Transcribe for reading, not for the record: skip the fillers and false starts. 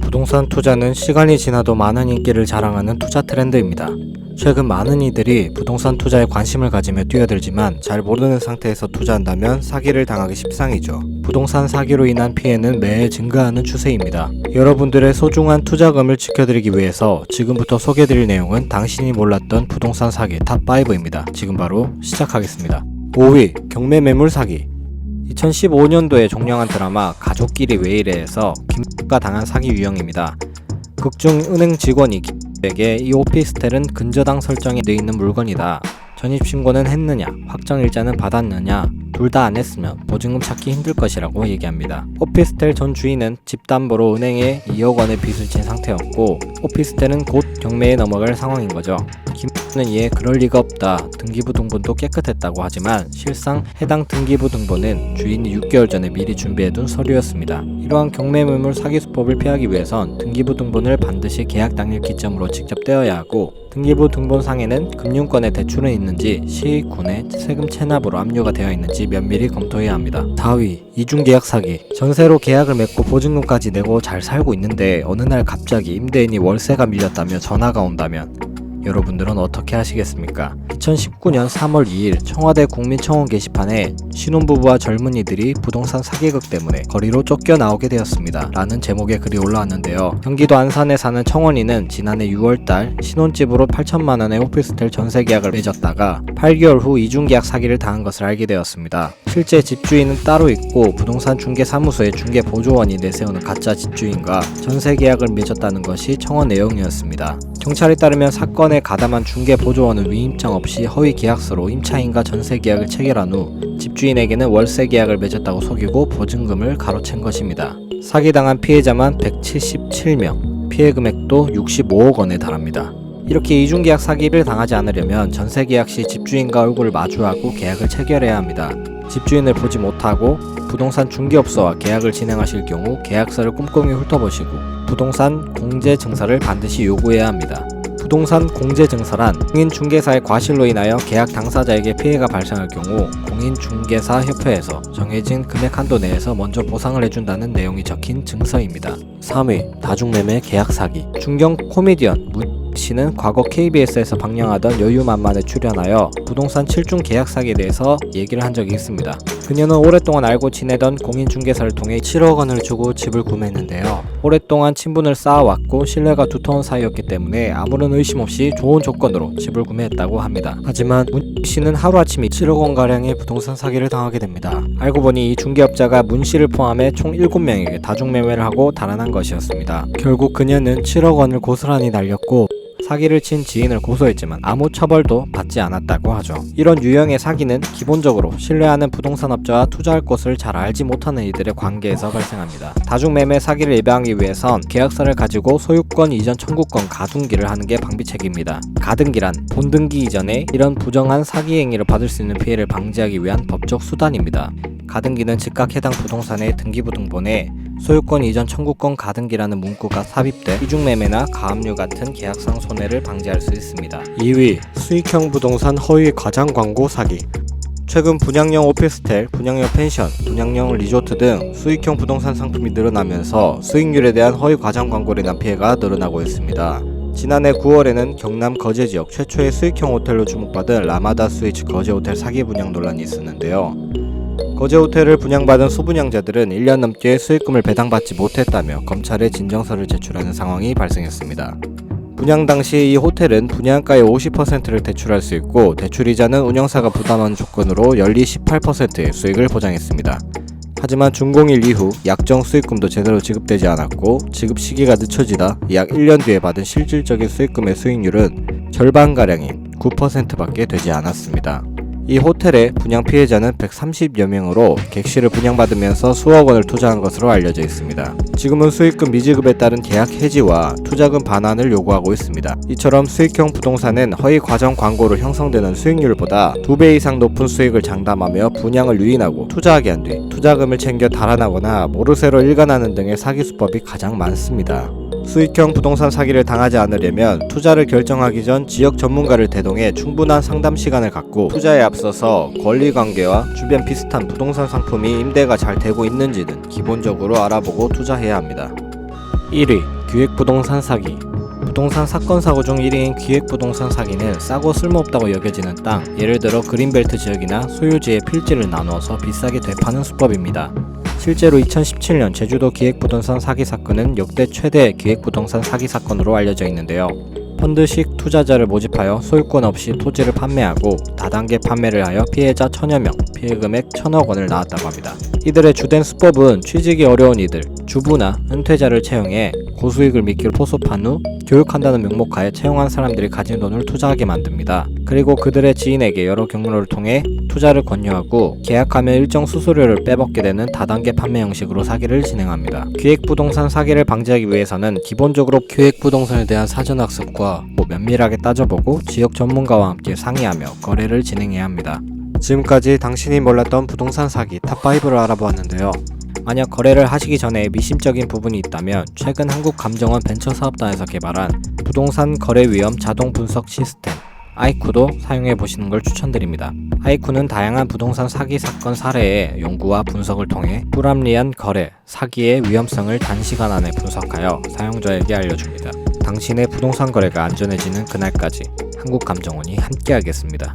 부동산 투자는 시간이 지나도 많은 인기를 자랑하는 투자 트렌드입니다. 최근 많은 이들이 부동산 투자에 관심을 가지며 뛰어들지만 잘 모르는 상태에서 투자한다면 사기를 당하기 십상이죠. 부동산 사기로 인한 피해는 매해 증가하는 추세입니다. 여러분들의 소중한 투자금을 지켜드리기 위해서 지금부터 소개드릴 내용은 당신이 몰랐던 부동산 사기 탑5입니다. 지금 바로 시작하겠습니다. 5위, 경매 매물 사기. 2015년도에 종영한 드라마 가족끼리 왜 이래에서 김가 당한 사기 유형입니다. 극중 은행 직원이 김에게 이 오피스텔은 근저당 설정이 되어 있는 물건이다. 전입신고는 했느냐, 확정일자는 받았느냐, 둘 다 안 했으면 보증금 찾기 힘들 것이라고 얘기합니다. 오피스텔 전 주인은 집담보로 은행에 2억 원의 빚을 진 상태였고 오피스텔은 곧 경매에 넘어갈 상황인 거죠. 김은 이에 그럴 리가 없다, 등기부 등본도 깨끗했다고 하지만 실상 해당 등기부 등본은 주인이 6개월 전에 미리 준비해둔 서류였습니다. 이러한 경매 매물 사기 수법을 피하기 위해선 등기부 등본을 반드시 계약 당일 기점으로 직접 떼어야 하고, 등기부 등본상에는 금융권의 대출은 있는지 시, 군의 세금 체납으로 압류가 되어 있는지 면밀히 검토해야 합니다. 4위, 이중계약 사기. 전세로 계약을 맺고 보증금까지 내고 잘 살고 있는데 어느 날 갑자기 임대인이 월세가 밀렸다며 전화가 온다면 여러분들은 어떻게 하시겠습니까? 2019년 3월 2일 청와대 국민청원 게시판에 신혼부부와 젊은이들이 부동산 사기극 때문에 거리로 쫓겨나오게 되었습니다 라는 제목의 글이 올라왔는데요. 경기도 안산에 사는 청원인은 지난해 6월달 신혼집으로 8천만원의 오피스텔 전세계약을 맺었다가 8개월 후 이중계약 사기를 당한 것을 알게 되었습니다. 실제 집주인은 따로 있고 부동산 중개사무소의 중개보조원이 내세우는 가짜 집주인과 전세계약을 맺었다는 것이 청원 내용이었습니다. 경찰에 따르면 사건에 가담한 중개보조원은 위임장 없이 허위 계약서로 임차인과 전세계약을 체결한 후 집주인에게는 월세 계약을 맺었다고 속이고 보증금을 가로챈 것입니다. 사기당한 피해자만 177명, 피해 금액도 65억 원에 달합니다. 이렇게 이중계약 사기를 당하지 않으려면 전세계약 시 집주인과 얼굴을 마주하고 계약을 체결해야 합니다. 집주인을 보지 못하고 부동산 중개업소와 계약을 진행하실 경우 계약서를 꼼꼼히 훑어보시고 부동산 공제증서를 반드시 요구해야 합니다. 부동산 공제증서란 공인중개사의 과실로 인하여 계약 당사자에게 피해가 발생할 경우 공인중개사 협회에서 정해진 금액 한도 내에서 먼저 보상을 해준다는 내용이 적힌 증서입니다. 3위, 다중매매 계약 사기. 중견 코미디언 씨는 과거 KBS에서 방영하던 여유만만에 출연하여 부동산 7중 계약 사기에 대해서 얘기를 한 적이 있습니다. 그녀는 오랫동안 알고 지내던 공인중개사를 통해 7억 원을 주고 집을 구매했는데요. 오랫동안 친분을 쌓아왔고 신뢰가 두터운 사이였기 때문에 아무런 의심 없이 좋은 조건으로 집을 구매했다고 합니다. 하지만 문 씨는 하루아침에 7억 원가량의 부동산 사기를 당하게 됩니다. 알고 보니 이 중개업자가 문 씨를 포함해 총 7명에게 다중매매를 하고 달아난 것이었습니다. 결국 그녀는 7억 원을 고스란히 날렸고 사기를 친 지인을 고소했지만 아무 처벌도 받지 않았다고 하죠. 이런 유형의 사기는 기본적으로 신뢰하는 부동산업자와 투자할 곳을 잘 알지 못하는 이들의 관계에서 발생합니다. 다중매매 사기를 예방하기 위해선 계약서를 가지고 소유권 이전 청구권 가등기를 하는 게 방비책입니다. 가등기란 본등기 이전에 이런 부정한 사기 행위를 받을 수 있는 피해를 방지하기 위한 법적 수단입니다. 가등기는 즉각 해당 부동산의 등기부 등본에 소유권 이전 청구권 가등기라는 문구가 삽입돼 이중매매나 가압류 같은 계약상 손해를 방지할 수 있습니다. 2위, 수익형 부동산 허위 과장 광고 사기. 최근 분양형 오피스텔, 분양형 펜션, 분양형 리조트 등 수익형 부동산 상품이 늘어나면서 수익률에 대한 허위 과장 광고로 인한 피해가 늘어나고 있습니다. 지난해 9월에는 경남 거제 지역 최초의 수익형 호텔로 주목받은 라마다 스위츠 거제 호텔 사기 분양 논란이 있었는데요. 거제 호텔을 분양받은 소분양자들은 1년 넘게 수익금을 배당받지 못했다며 검찰에 진정서를 제출하는 상황이 발생했습니다. 분양 당시 이 호텔은 분양가의 50%를 대출할 수 있고 대출이자는 운영사가 부담하는 조건으로 연리 18%의 수익을 보장했습니다. 하지만 준공일 이후 약정 수익금도 제대로 지급되지 않았고 지급 시기가 늦춰지다 약 1년 뒤에 받은 실질적인 수익금의 수익률은 절반가량인 9%밖에 되지 않았습니다. 이 호텔의 분양 피해자는 130여 명으로 객실을 분양받으면서 수억 원을 투자한 것으로 알려져 있습니다. 지금은 수익금 미지급에 따른 계약 해지와 투자금 반환을 요구하고 있습니다. 이처럼 수익형 부동산은 허위 과정 광고로 형성되는 수익률보다 2배 이상 높은 수익을 장담하며 분양을 유인하고 투자하게 한 뒤 투자금을 챙겨 달아나거나 모르쇠로 일관하는 등의 사기 수법이 가장 많습니다. 수익형 부동산 사기를 당하지 않으려면 투자를 결정하기 전 지역 전문가를 대동해 충분한 상담 시간을 갖고 투자에 앞서서 권리관계와 주변 비슷한 부동산 상품이 임대가 잘 되고 있는지는 기본적으로 알아보고 투자해야 합니다. 1위, 기획부동산 사기. 부동산 사건 사고 중 1위인 기획부동산 사기는 싸고 쓸모없다고 여겨지는 땅, 예를 들어 그린벨트 지역이나 소유지의 필지를 나누어서 비싸게 되파는 수법입니다. 실제로 2017년 제주도 기획부동산 사기 사건은 역대 최대 기획부동산 사기 사건으로 알려져 있는데요. 펀드식 투자자를 모집하여 소유권 없이 토지를 판매하고 다단계 판매를 하여 피해자 1000여 명, 피해금액 1000억 원을 낳았다고 합니다. 이들의 주된 수법은 취직이 어려운 이들, 주부나 은퇴자를 채용해 고수익을 미끼로 포섭한 후 교육한다는 명목하에 채용한 사람들이 가진 돈을 투자하게 만듭니다. 그리고 그들의 지인에게 여러 경로를 통해 투자를 권유하고 계약하면 일정 수수료를 빼먹게 되는 다단계 판매 형식으로 사기를 진행합니다. 기획부동산 사기를 방지하기 위해서는 기본적으로 기획부동산에 대한 사전학습과 면밀하게 따져보고 지역 전문가와 함께 상의하며 거래를 진행해야 합니다. 지금까지 당신이 몰랐던 부동산 사기 탑5를 알아보았는데요. 만약 거래를 하시기 전에 미심적인 부분이 있다면 최근 한국감정원 벤처사업단에서 개발한 부동산 거래 위험 자동 분석 시스템 아이쿠도 사용해 보시는 걸 추천드립니다. 아이쿠는 다양한 부동산 사기 사건 사례의 연구와 분석을 통해 불합리한 거래, 사기의 위험성을 단시간 안에 분석하여 사용자에게 알려줍니다. 당신의 부동산 거래가 안전해지는 그날까지 한국감정원이 함께하겠습니다.